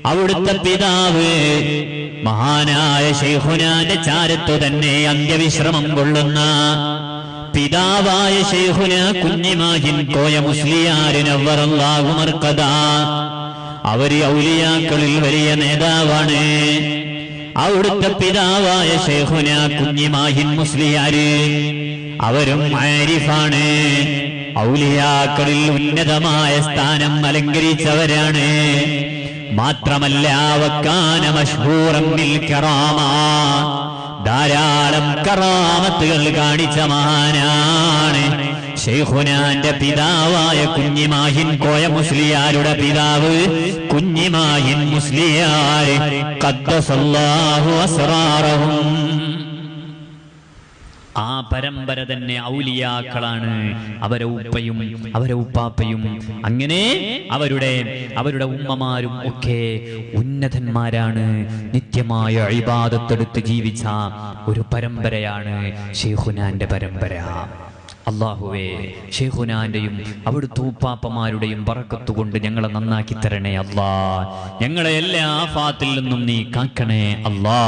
അവിടുത്തെ പിതാവ് മഹാനായ ശൈഖുനാന്റെ ചാരത്തു തന്നെ അന്ത്യവിശ്രമം കൊള്ളുന്ന പിതാവായ ശൈഖുന കുഞ്ഞിമാഹിൻ കോയ മുസ്ലിയാർ നവ്വറല്ലാഹു മർഖദാ. അവര് ഔലിയാക്കളിൽ വലിയ നേതാവാണ്. അവിടുത്തെ പിതാവായ ശൈഖുന കുഞ്ഞിമാഹിൻ മുസ്ലിയാര് അവരും ആരിഫാണ്. ഔലിയാക്കളിൽ ഉന്നതമായ സ്ഥാനം അലങ്കരിച്ചവരാണ്. മാത്രമല്ല വക്കാന മശ്ഹൂറൻ ബിൽ കറാമ, ധാരാളം കറാമത്തുകൾ കാണിച്ച മഹാനാണ്. ശൈഖുനാന്റെ പിതാവായ കുഞ്ഞിമാഹിൻ കോയ മുസ്ലിയാരുടെ പിതാവ് കുഞ്ഞിമാഹിൻ മുസ്ലിയാർ ഖദ്ദസല്ലാഹു അസ്റാറഹും. ആ പരമ്പര തന്നെ ഔലിയാക്കളാണ്. അവരെ ഉപ്പയും അവരെ ഉപ്പാപ്പയും അങ്ങനെ അവരുടെ ഉമ്മമാരും ഒക്കെ ഉന്നതന്മാരാണ്. നിത്യമായ ഇബാദത്തെടുത്ത് ജീവിച്ച ഒരു പരമ്പരയാണ് ശൈഖുനാന്റെ പരമ്പര. അല്ലാഹുവേ, ശൈഖുനാന്റെയും അവിടുത്തെ ഉപ്പാപ്പമാരുടെയും ബറക്കത്തുകൊണ്ട് ഞങ്ങളെ നന്നാക്കി തരണേ അല്ലാ. ഞങ്ങളെ എല്ലാ ആഫാത്തിൽ നിന്നും നീ കാക്കണേ അല്ലാ.